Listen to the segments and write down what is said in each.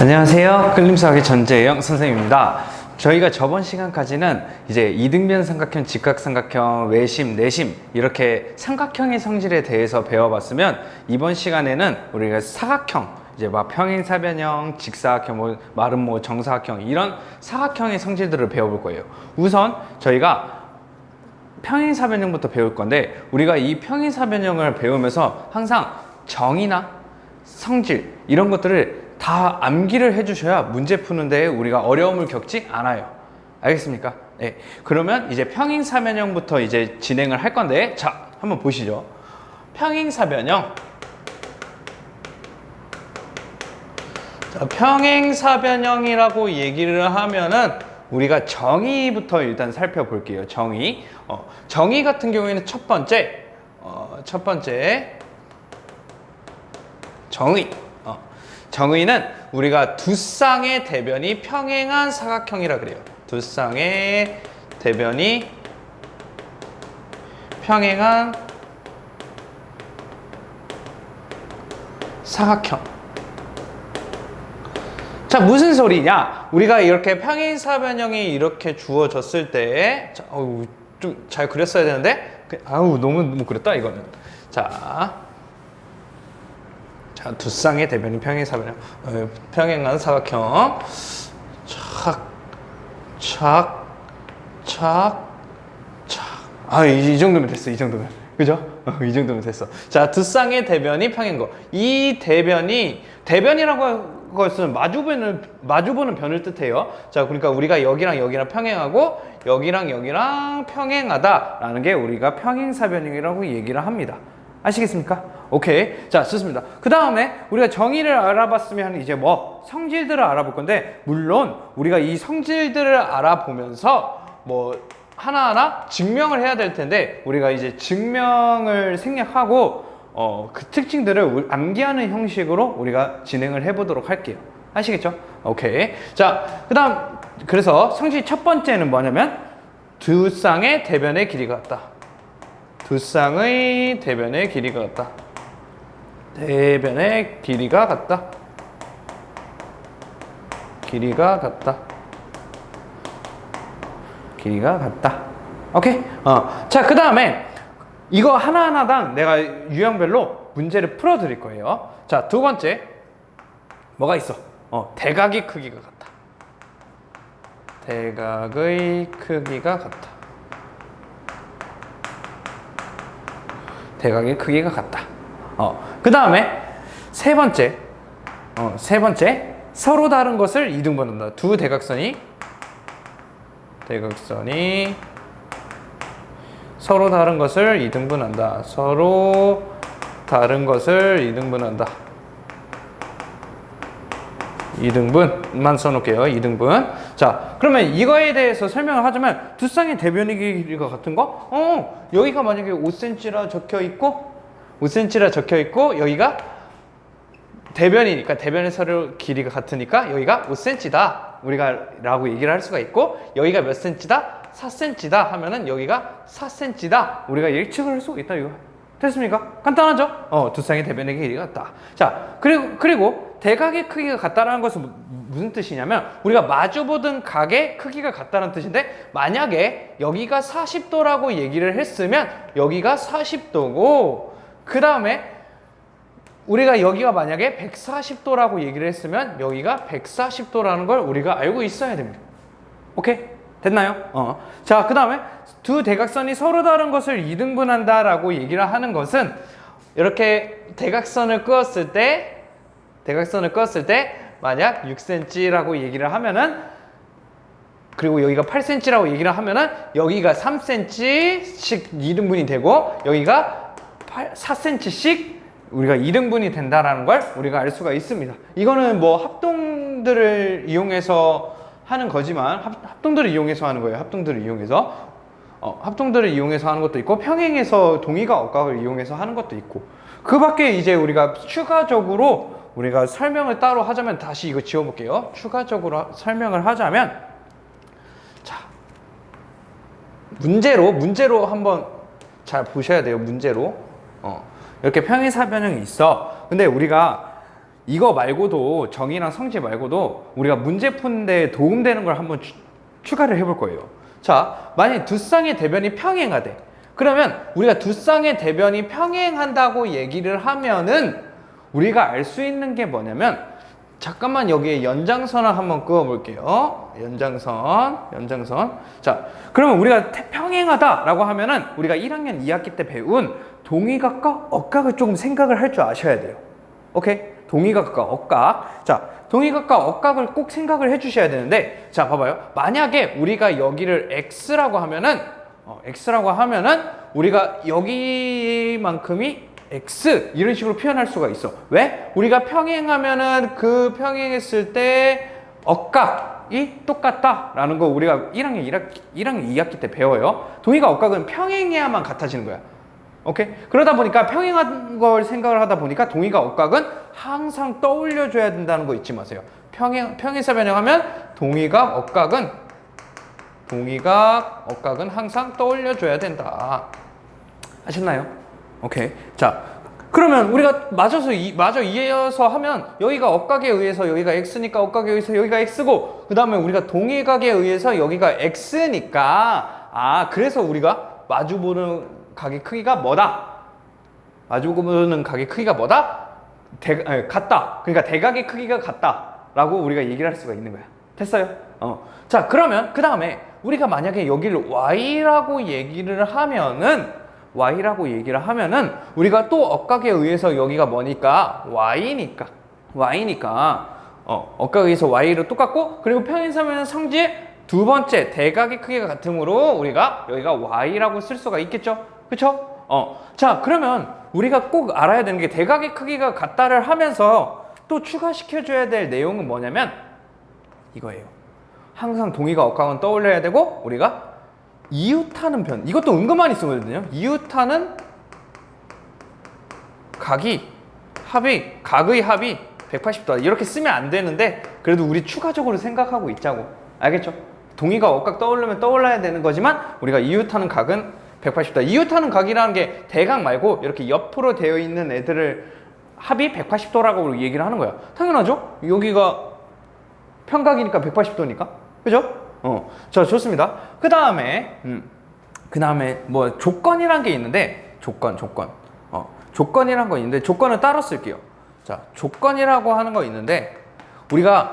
안녕하세요. 끌림수학의 전재영 선생님입니다. 저희가 저번 시간까지는 이제 이등변 삼각형, 직각삼각형, 외심, 내심 이렇게 삼각형의 성질에 대해서 배워봤으면 이번 시간에는 우리가 사각형, 이제 막 평행사변형, 직사각형, 마름모, 정사각형 이런 사각형의 성질들을 배워볼 거예요. 우선 저희가 평행사변형부터 배울 건데 우리가 이 평행사변형을 배우면서 항상 정의나 성질 이런 것들을 다 암기를 해주셔야 문제 푸는 데에 우리가 어려움을 겪지 않아요. 알겠습니까? 네. 그러면 이제 평행사변형부터 이제 진행을 할 건데, 자, 한번 보시죠. 평행사변형. 자, 평행사변형이라고 얘기를 하면은 우리가 정의부터 일단 살펴볼게요. 정의. 정의 같은 경우에는 첫 번째 정의. 정의는 우리가 두 쌍의 대변이 평행한 사각형이라 그래요. 두 쌍의 대변이 평행한 사각형. 자, 무슨 소리냐? 우리가 이렇게 평행사변형이 이렇게 주어졌을 때, 좀 잘 그렸어야 되는데, 너무 그렸다 이거는. 자, 두 쌍의 대변이 평행사변형, 평행한 사각형. 이 정도면 됐어. 이 정도면. 그죠? 이 정도면 됐어. 자, 두 쌍의 대변이 평행한 거. 이 대변이라고 것은 마주보는 변을 뜻해요. 자, 그러니까 우리가 여기랑 여기랑 평행하고 여기랑 여기랑 평행하다라는 게 우리가 평행사변형이라고 얘기를 합니다. 아시겠습니까? 오케이. 자, 좋습니다. 그 다음에 우리가 정의를 알아봤으면 이제 성질들을 알아볼 건데, 물론 우리가 이 성질들을 알아보면서 하나하나 증명을 해야 될 텐데, 우리가 이제 증명을 생략하고 그 특징들을 암기하는 형식으로 우리가 진행을 해보도록 할게요. 아시겠죠? 오케이. 자, 그래서 성질 첫 번째는 뭐냐면 두 쌍의 대변의 길이가 같다. 두 쌍의 대변의 길이가 같다. 대변의 길이가 같다. 길이가 같다. 길이가 같다. 오케이? 자, 그 다음에 이거 하나하나당 내가 유형별로 문제를 풀어 드릴 거예요. 자, 두 번째 뭐가 있어? 대각의 크기가 같다. 대각의 크기가 같다. 대각의 크기가 같다. 그 다음에 세 번째 서로 다른 것을 이등분한다. 두 대각선이 서로 다른 것을 이등분한다. 서로 다른 것을 이등분한다. 이등분만 써놓을게요. 이등분. 자, 그러면 이거에 대해서 설명을 하자면 두 쌍의 대변의 길이가 같은 거? 여기가 만약에 5cm라 적혀 있고 여기가 대변이니까 대변의 서로 길이가 같으니까 여기가 5cm다. 우리가 라고 얘기를 할 수가 있고, 여기가 몇 cm다? 4cm다 하면은 여기가 4cm다. 우리가 예측을 할 수가 있다. 이거 됐습니까? 간단하죠? 두 쌍의 대변의 길이가 같다. 자, 그리고 대각의 크기가 같다라는 것은 무슨 뜻이냐면 우리가 마주보던 각의 크기가 같다는 뜻인데, 만약에 여기가 40도라고 얘기를 했으면 여기가 40도고, 그 다음에 우리가 여기가 만약에 140도라고 얘기를 했으면 여기가 140도라는 걸 우리가 알고 있어야 됩니다. 오케이? 됐나요? 자, 그 다음에 두 대각선이 서로 다른 것을 이등분한다라고 얘기를 하는 것은, 이렇게 대각선을 그었을 때 만약 6cm라고 얘기를 하면은, 그리고 여기가 8cm라고 얘기를 하면은 여기가 3cm씩 이등분이 되고 여기가 4cm씩 우리가 이등분이 된다라는 걸 우리가 알 수가 있습니다. 이거는 합동들을 이용해서 하는 거지만, 합동들을 이용해서 하는 거예요. 합동들을 이용해서 하는 것도 있고, 평행에서 동의가 억각을 이용해서 하는 것도 있고, 그 밖에 이제 우리가 추가적으로 우리가 설명을 따로 하자면, 다시 이거 지워볼게요. 추가적으로 설명을 하자면, 자, 문제로 한번 잘 보셔야 돼요. 문제로. 이렇게 평행사변형이 있어. 근데 우리가 이거 말고도 정의랑 성질 말고도 우리가 문제 푸는데 도움되는 걸 한번 추가를 해볼 거예요. 자, 만약에 두 쌍의 대변이 평행하대. 그러면 우리가 두 쌍의 대변이 평행한다고 얘기를 하면은 우리가 알 수 있는 게 뭐냐면, 잠깐만 여기에 연장선을 한번 그어 볼게요. 연장선. 자, 그러면 우리가 평행하다라고 하면은 우리가 1학년 2학기 때 배운 동의각과 억각을 조금 생각을 할 줄 아셔야 돼요. 오케이? 동의각과 억각. 자, 동의각과 억각을 꼭 생각을 해 주셔야 되는데, 자, 봐봐요. 만약에 우리가 여기를 x라고 하면은 우리가 여기만큼이 x 이런 식으로 표현할 수가 있어. 왜? 우리가 평행하면은 그 평행했을 때 억각이 똑같다라는 거 우리가 1학년 2학기 때 배워요. 동의가 억각은 평행해야만 같아지는 거야. 오케이? 그러다 보니까 평행한 걸 생각을 하다 보니까 동의가 억각은 항상 떠올려줘야 된다는 거 잊지 마세요. 평행사 변형하면 동의가 억각은 항상 떠올려줘야 된다. 아셨나요? 오케이. 자, 그러면 우리가 마저 이어서 하면 여기가 억각에 의해서 여기가 x니까 억각에 의해서 여기가 x고, 그 다음에 우리가 동의각에 의해서 여기가 x니까, 그래서 우리가 마주보는 각의 크기가 뭐다? 같다. 그러니까 대각의 크기가 같다라고 우리가 얘기를 할 수가 있는 거야. 됐어요? 자, 그러면 그 다음에 우리가 만약에 여기를 y라고 얘기를 하면은 우리가 또 억각에 의해서 여기가 뭐니까 y니까 억각에 의해서 y로 똑같고, 그리고 평행사변의 성질 두 번째 대각의 크기가 같으므로 우리가 여기가 y라고 쓸 수가 있겠죠. 그쵸? 자, 그러면 우리가 꼭 알아야 되는 게 대각의 크기가 같다를 하면서 또 추가시켜줘야 될 내용은 뭐냐면 이거예요. 항상 동의가 억각은 떠올려야 되고, 우리가 이웃하는 변, 이것도 은근 많이 쓰거든요. 이웃하는 각의 합이 180도 이렇게 쓰면 안 되는데, 그래도 우리 추가적으로 생각하고 있자고. 알겠죠? 동의가 억각 떠오르면 떠올라야 되는 거지만 우리가 이웃하는 각은 180도. 이웃하는 각이라는 게 대각 말고 이렇게 옆으로 되어 있는 애들을 합이 180도라고 얘기를 하는 거야. 당연하죠? 여기가 평각이니까 180도니까. 그죠? 자, 좋습니다. 그 다음에 뭐 조건이란 게 있는데, 조건이란 거 있는데, 조건은 따로 쓸게요. 자, 조건이라고 하는 거 있는데, 우리가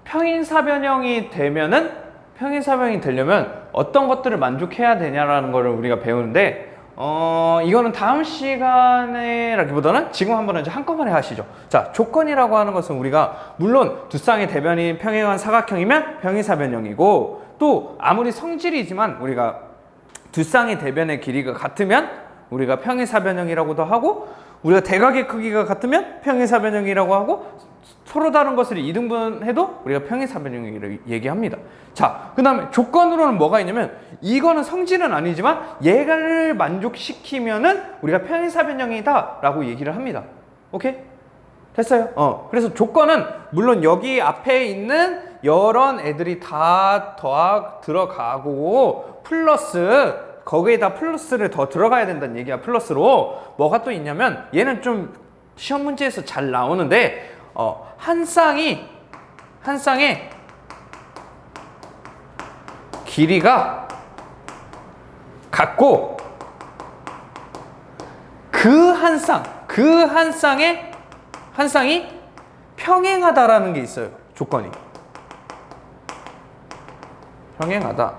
평행사변형이 되려면 어떤 것들을 만족해야 되냐라는 거를 우리가 배우는데, 이거는 다음 시간에라기보다는 지금 한번 이제 한꺼번에 하시죠. 자, 조건이라고 하는 것은 우리가 물론 두 쌍의 대변이 평행한 사각형이면 평행사변형이고, 또 아무리 성질이지만 우리가 두 쌍의 대변의 길이가 같으면 우리가 평행사변형이라고도 하고, 우리가 대각의 크기가 같으면 평행사변형이라고 하고, 서로 다른 것을 이등분해도 우리가 평행사변형이라고 얘기합니다. 자, 그 다음에 조건으로는 뭐가 있냐면, 이거는 성질은 아니지만 얘를 만족시키면은 우리가 평행사변형이다 라고 얘기를 합니다. 오케이? 됐어요? 그래서 조건은 물론 여기 앞에 있는 여러 애들이 다 들어가고, 플러스 거기에다 플러스를 더 들어가야 된다는 얘기야. 플러스로 뭐가 또 있냐면, 얘는 좀 시험 문제에서 잘 나오는데, 한 쌍의 길이가 같고, 그 한 쌍이 평행하다라는 게 있어요. 조건이 평행하다.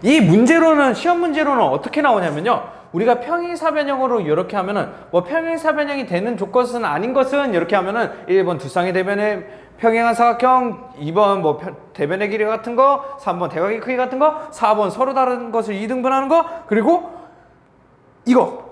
이 문제로는, 시험 문제로는 어떻게 나오냐면요, 우리가 평행사변형으로 이렇게 하면은, 뭐 평행사변형이 되는 조건은 아닌 것은 이렇게 하면은 1번 두 쌍의 대변의 평행한 사각형, 2번 뭐 대변의 길이 같은 거, 3번 대각의 크기 같은 거, 4번 서로 다른 것을 이등분하는 거, 그리고 이거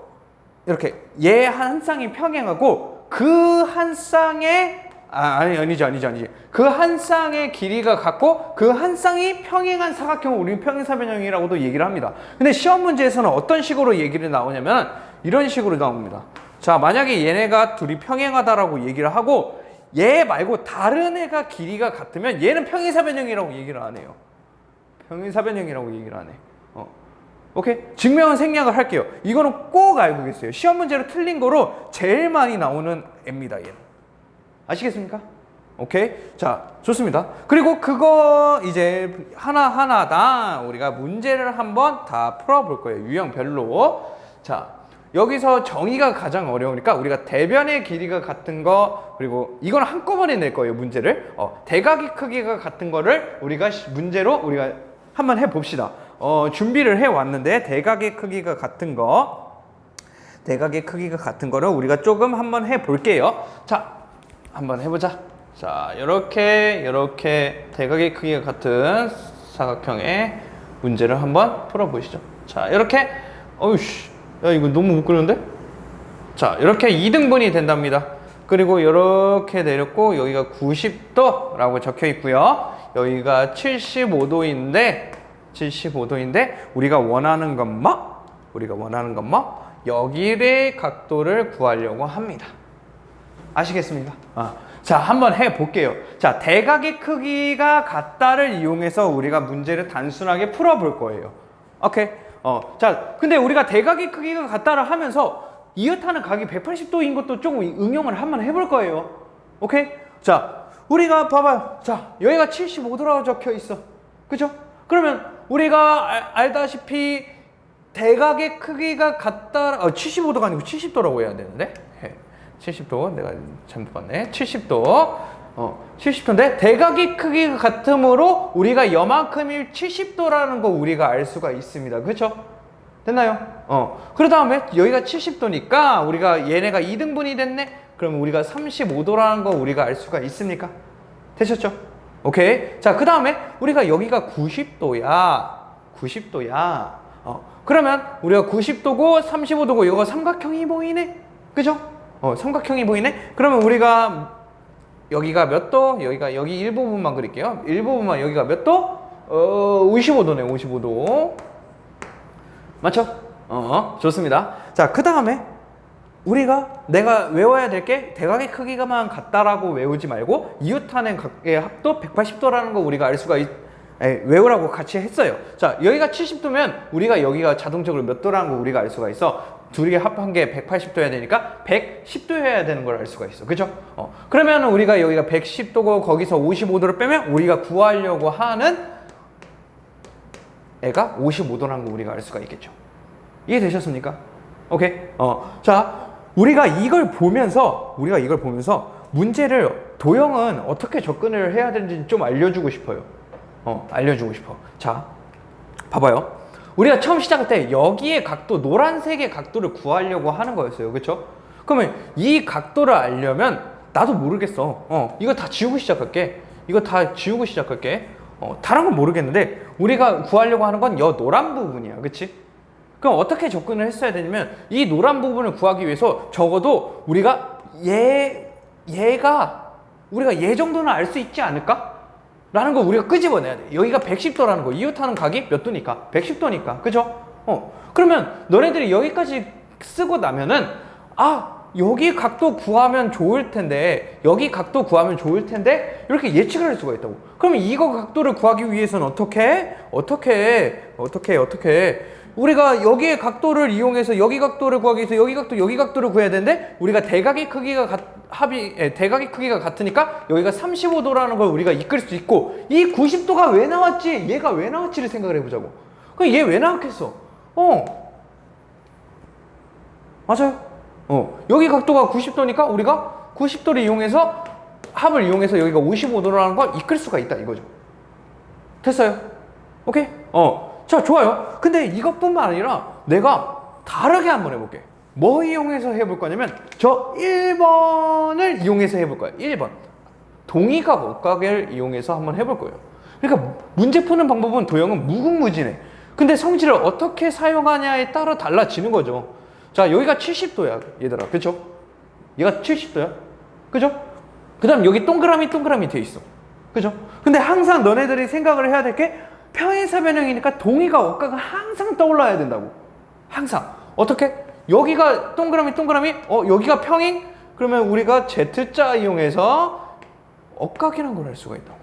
이렇게 얘 한 쌍이 평행하고 그 한 쌍의 아니지. 그 한 쌍의 길이가 같고 그 한 쌍이 평행한 사각형을 우리는 평행사변형이라고도 얘기를 합니다. 근데 시험 문제에서는 어떤 식으로 얘기를 나오냐면 이런 식으로 나옵니다. 자, 만약에 얘네가 둘이 평행하다라고 얘기를 하고 얘 말고 다른 애가 길이가 같으면 얘는 평행사변형이라고 얘기를 안 해요. 평행사변형이라고 얘기를 안 해. 오케이? 증명은 생략을 할게요. 이거는 꼭 알고 계세요. 시험 문제로 틀린 거로 제일 많이 나오는 애입니다, 얘는. 아시겠습니까? 오케이. 자, 좋습니다. 그리고 그거 이제 하나하나당 우리가 문제를 한번 다 풀어볼 거예요. 유형별로. 자, 여기서 정의가 가장 어려우니까 우리가 대변의 길이가 같은 거, 그리고 이건 한꺼번에 낼 거예요, 문제를. 대각의 크기가 같은 거를 우리가 문제로 우리가 한번 해봅시다. 준비를 해왔는데, 대각의 크기가 같은 거를 우리가 조금 한번 해볼게요. 자, 한번 해보자. 자, 이렇게 대각의 크기가 같은 사각형의 문제를 한번 풀어보시죠. 자, 이렇게 어이씨, 야 이거 너무 못 그리는데? 자, 이렇게 2등분이 된답니다. 그리고 이렇게 내렸고 여기가 90도라고 적혀 있고요. 여기가 75도인데 우리가 원하는 건 여기의 각도를 구하려고 합니다. 아시겠습니까? 자, 한번 해볼게요. 자, 대각의 크기가 같다를 이용해서 우리가 문제를 단순하게 풀어볼 거예요. 오케이? 자, 근데 우리가 대각의 크기가 같다를 하면서 이웃하는 각이 180도인 것도 조금 응용을 한번 해볼 거예요. 오케이? 자, 우리가 봐봐요. 자, 여기가 75도라고 적혀 있어. 그죠? 그러면 우리가 알다시피 대각의 크기가 같다, 75도가 아니고 70도라고 해야 되는데? 70도, 내가 잘못 봤네. 70도. 70도인데, 대각의 크기가 같으므로 우리가 여만큼이 70도라는 거 우리가 알 수가 있습니다. 그쵸? 됐나요? 그 다음에 여기가 70도니까 우리가 얘네가 2등분이 됐네? 그럼 우리가 35도라는 거 우리가 알 수가 있습니까? 되셨죠? 오케이. 자, 그 다음에 우리가 여기가 90도야. 그러면 우리가 90도고 35도고 이거 삼각형이 보이네? 그죠? 삼각형이 보이네? 그러면 우리가 여기가 몇 도? 여기 일부분만 그릴게요. 일부분만 여기가 몇 도? 55도네, 55도. 맞죠? 좋습니다. 자, 그 다음에 내가 외워야 될 게 대각의 크기가만 같다라고 외우지 말고 이웃하는 각의 합도 180도라는 거 우리가 알 수가 외우라고 같이 했어요. 자, 여기가 70도면 우리가 여기가 자동적으로 몇 도라는 거 우리가 알 수가 있어. 둘이 합한 게 180도여야 되니까 110도여야 되는 걸 알 수가 있어. 그죠? 그러면 우리가 여기가 110도고 거기서 55도를 빼면 우리가 구하려고 하는 애가 55도라는 거 우리가 알 수가 있겠죠. 이해되셨습니까? 오케이? 자, 우리가 이걸 보면서 문제를 도형은 어떻게 접근을 해야 되는지 좀 알려주고 싶어요. 알려주고 싶어. 자, 봐봐요. 우리가 처음 시작할 때 여기의 각도, 노란색의 각도를 구하려고 하는 거였어요. 그쵸? 그러면 이 각도를 알려면 나도 모르겠어. 이거 다 지우고 시작할게. 다른 건 모르겠는데 우리가 구하려고 하는 건 이 노란 부분이야. 그치? 그럼 어떻게 접근을 했어야 되냐면 이 노란 부분을 구하기 위해서 적어도 우리가 얘가 우리가 얘 정도는 알 수 있지 않을까? 라는 걸 우리가 끄집어내야 돼. 여기가 110도라는 거. 이웃하는 각이 몇 도니까? 110도니까. 그죠? 그러면 너네들이 여기까지 쓰고 나면은 여기 각도 구하면 좋을 텐데 이렇게 예측을 할 수가 있다고. 그러면 이거 각도를 구하기 위해서는 어떻게 우리가 여기의 각도를 이용해서 여기 각도를 구하기 위해서 여기 각도를 구해야 되는데 우리가 대각의 크기가 같으니까 여기가 35도라는 걸 우리가 이끌 수 있고 이 90도가 왜 나왔지? 얘가 왜 나왔지를 생각을 해보자고. 그럼 얘 왜 나왔겠어? 맞아요. 여기 각도가 90도니까 우리가 90도를 이용해서 합을 이용해서 여기가 55도라는 걸 이끌 수가 있다 이거죠. 됐어요? 오케이? 자, 좋아요. 근데 이것뿐만 아니라 내가 다르게 한번 해볼게. 뭐 이용해서 해볼 거냐면 저 1번을 이용해서 해볼 거예요. 1번. 동의각 억각을 이용해서 한번 해볼 거예요. 그러니까 문제 푸는 방법은 도형은 무궁무진해. 근데 성질을 어떻게 사용하냐에 따라 달라지는 거죠. 자, 여기가 70도야, 얘들아. 그쵸? 얘가 70도야. 그죠? 그 다음 여기 동그라미 돼 있어. 그죠? 근데 항상 너네들이 생각을 해야 될 게 평행사 변형이니까 동의가 억각은 항상 떠올라야 된다고. 항상. 어떻게? 여기가 동그라미 여기가 평행? 그러면 우리가 Z자 이용해서 억각이라는 걸 할 수가 있다고.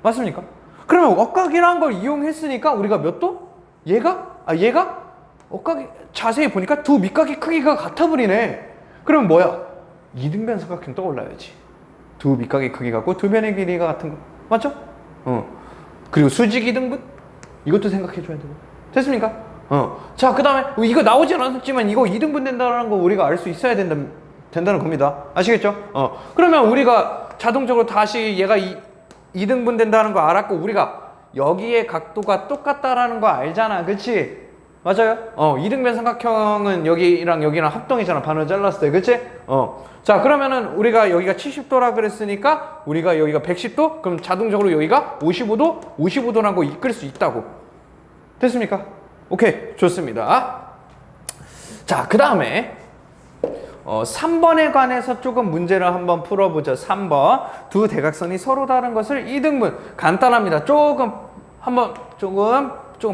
맞습니까? 그러면 억각이라는 걸 이용했으니까 우리가 몇 도? 얘가 억각이 자세히 보니까 두 밑각의 크기가 같아 버리네. 그러면 뭐야? 이등변 삼각형 떠올라야지. 두 밑각의 크기 같고 두 변의 길이가 같은 거 맞죠? 그리고 수직 이등분 이것도 생각해 줘야 되고 됐습니까? 자, 그 다음에 이거 나오진 않았지만 이거 이등분 된다는 거 우리가 알 수 있어야 된다는 겁니다. 아시겠죠? 그러면 우리가 자동적으로 다시 얘가 이등분 된다는 거 알았고 우리가 여기의 각도가 똑같다라는 거 알잖아. 그치? 맞아요? 이등변 삼각형은 여기랑 여기랑 합동이잖아. 반을 잘랐을 때. 그치? 자, 그러면은 우리가 여기가 70도라 그랬으니까 우리가 여기가 110도? 그럼 자동적으로 여기가 55도? 55도라는 거 이끌 수 있다고. 됐습니까? 오케이. 좋습니다. 자, 그 다음에 3번에 관해서 조금 문제를 한번 풀어보죠. 3번. 두 대각선이 서로 다른 것을 이등분. 간단합니다. 조금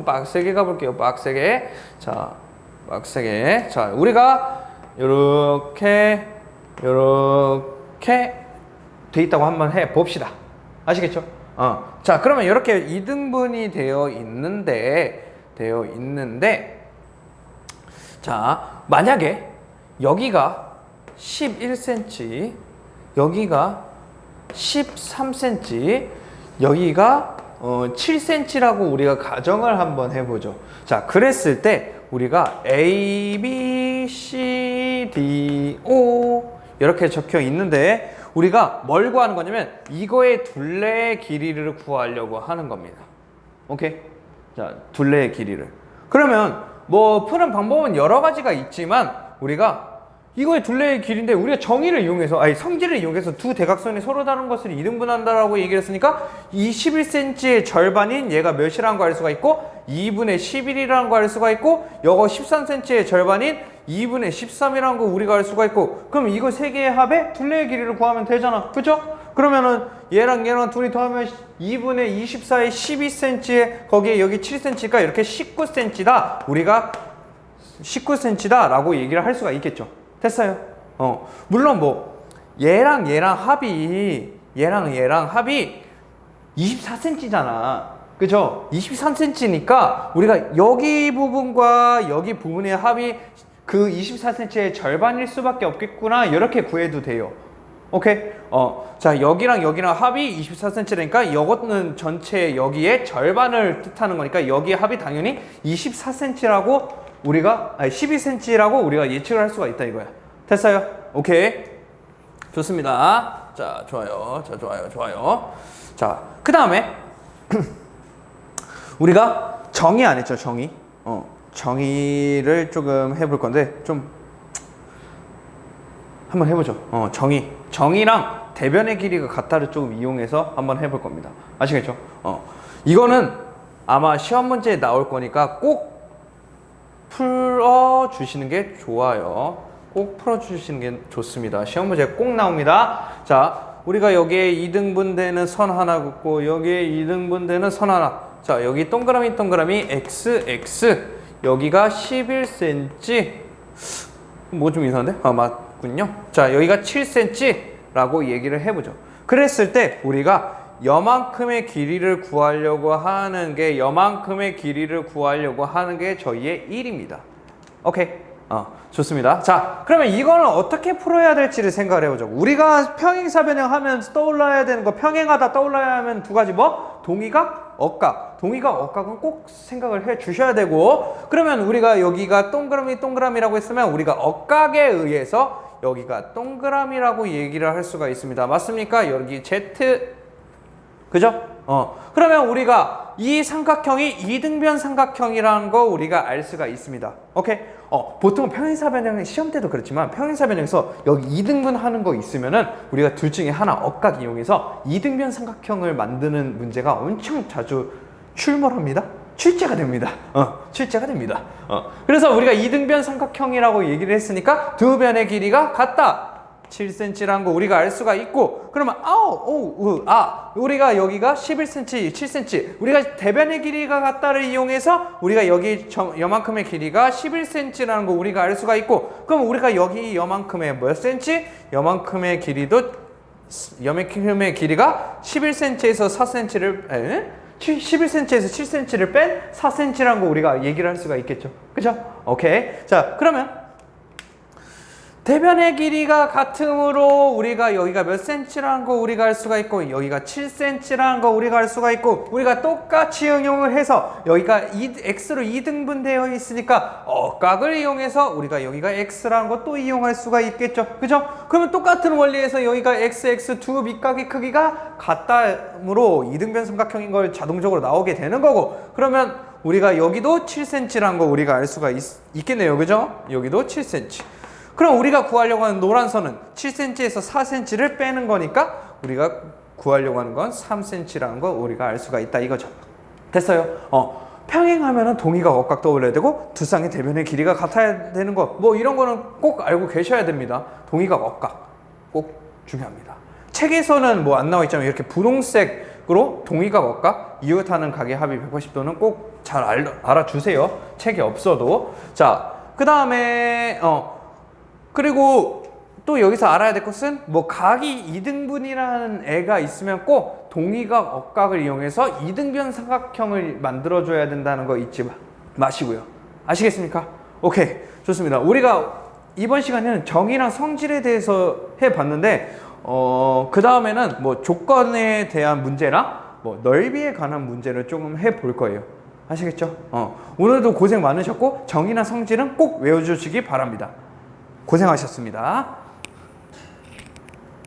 빡세게 가볼게요. 빡세게. 자, 빡세게. 자, 우리가 요렇게 돼 있다고 한번 해 봅시다. 아시겠죠? 자, 그러면 이렇게 이등분이 되어 있는데 자, 만약에 여기가 11cm, 여기가 13cm, 여기가 7cm라고 우리가 가정을 한번 해보죠. 자, 그랬을 때 우리가 A, B, C, D, O 이렇게 적혀 있는데 우리가 뭘 구하는 거냐면 이거의 둘레의 길이를 구하려고 하는 겁니다. 오케이? 자, 둘레의 길이를. 그러면 뭐 푸는 방법은 여러 가지가 있지만 우리가 이거의 둘레의 길인데 우리가 정의를 이용해서 성질을 이용해서 두 대각선이 서로 다른 것을 이등분한다라고 얘기를 했으니까 이 11cm의 절반인 얘가 몇이라는 거 알 수가 있고 2분의 11이라는 거 알 수가 있고 이거 13cm의 절반인 2분의 13이라는 거 우리가 알 수가 있고 그럼 이거 세 개의 합의 둘레의 길이를 구하면 되잖아. 그죠? 그러면은 얘랑 둘이 더하면 2분의 24의 12cm에 거기에 여기 7cm가 이렇게 19cm다. 우리가 19cm다 라고 얘기를 할 수가 있겠죠. 됐어요. 물론 뭐 얘랑 합이 24cm잖아. 그죠? 23cm니까 우리가 여기 부분과 여기 부분의 합이 그 24cm의 절반일 수밖에 없겠구나. 이렇게 구해도 돼요. 오케이? 자, 여기랑 합이 24cm니까 이것은 전체 여기의 절반을 뜻하는 거니까 여기의 합이 당연히 24cm라고 우리가 12cm라고 우리가 예측을 할 수가 있다 이거야. 됐어요? 오케이. 좋습니다. 자, 좋아요. 자, 좋아요. 자, 그 다음에 우리가 정의 안 했죠, 정의. 정의를 조금 해볼 건데 좀 한번 해보죠. 정의랑 대변의 길이가 같다를 조금 이용해서 한번 해볼 겁니다. 아시겠죠? 이거는 아마 시험 문제에 나올 거니까 꼭 풀어주시는 게 좋아요. 꼭 풀어주시는 게 좋습니다. 시험 문제 꼭 나옵니다. 자, 우리가 여기에 2등분 되는 선 하나 긋고 여기에 2등분 되는 선 하나. 자, 여기 동그라미 XX 여기가 11cm. 뭐 좀 이상한데? 맞군요. 자, 여기가 7cm라고 얘기를 해보죠. 그랬을 때 우리가 여만큼의 길이를 구하려고 하는 게 저희의 1입니다. 오케이? 좋습니다. 자, 그러면 이거는 어떻게 풀어야 될지를 생각을 해보죠. 우리가 평행사 변형하면 떠올라야 되는 거, 평행하다 떠올라야 하면 두 가지 뭐? 동의각, 억각. 동의각, 억각은 꼭 생각을 해 주셔야 되고, 그러면 우리가 여기가 동그라미라고 했으면 우리가 억각에 의해서 여기가 동그라미라고 얘기를 할 수가 있습니다. 맞습니까? 여기 Z, 그죠? 그러면 우리가 이 삼각형이 이등변 삼각형이라는 거 우리가 알 수가 있습니다. 오케이? 보통 평행사 변형 시험 때도 그렇지만 평행사 변형에서 여기 이등분 하는 거 있으면은 우리가 둘 중에 하나 억각 이용해서 이등변 삼각형을 만드는 문제가 엄청 자주 출몰합니다. 출제가 됩니다. 출제가 됩니다. 그래서 우리가 이등변 삼각형이라고 얘기를 했으니까 두 변의 길이가 같다. 7cm라는 거 우리가 알 수가 있고, 그러면 우리가 여기가 11cm, 7cm, 우리가 대변의 길이가 같다를 이용해서 우리가 여기 여만큼의 길이가 11cm라는 거 우리가 알 수가 있고, 그럼 우리가 여기 여만큼의 몇 cm? 여만큼의 길이가 11cm에서 4cm를 11cm에서 7cm를 뺀 4cm라는 거 우리가 얘기를 할 수가 있겠죠. 그죠? 오케이. 자, 그러면 대변의 길이가 같으므로 우리가 여기가 몇 cm라는 거 우리가 알 수가 있고 여기가 7cm라는 거 우리가 알 수가 있고 우리가 똑같이 응용을 해서 여기가 x로 2등분 되어 있으니까 각을 이용해서 우리가 여기가 x라는 거 또 이용할 수가 있겠죠. 그죠? 그러면 똑같은 원리에서 여기가 x 두 밑각의 크기가 같다므로 2등변 삼각형인 걸 자동적으로 나오게 되는 거고 그러면 우리가 여기도 7cm라는 거 우리가 알 수가 있겠네요. 그죠? 여기도 7cm. 그럼 우리가 구하려고 하는 노란 선은 7cm에서 4cm를 빼는 거니까 우리가 구하려고 하는 건 3cm라는 거 우리가 알 수가 있다 이거죠. 됐어요? 평행하면은 동의각 억각 떠올려야 되고 두 쌍의 대변의 길이가 같아야 되는 거 뭐 이런 거는 꼭 알고 계셔야 됩니다. 동의각 억각 꼭 중요합니다. 책에서는 뭐 안 나와 있지만 이렇게 분홍색으로 동의각 억각 이웃하는 각의 합이 180도는 꼭 잘 알아주세요. 책에 없어도. 자, 그 다음에 그리고 또 여기서 알아야 될 것은 뭐 각이 2등분이라는 애가 있으면 꼭 동의각 억각을 이용해서 2등변 삼각형을 만들어줘야 된다는 거 잊지 마시고요. 아시겠습니까? 오케이, 좋습니다. 우리가 이번 시간에는 정의랑 성질에 대해서 해봤는데 그 다음에는 뭐 조건에 대한 문제나 뭐 넓이에 관한 문제를 조금 해볼 거예요. 아시겠죠? 오늘도 고생 많으셨고 정의나 성질은 꼭 외워주시기 바랍니다. 고생하셨습니다.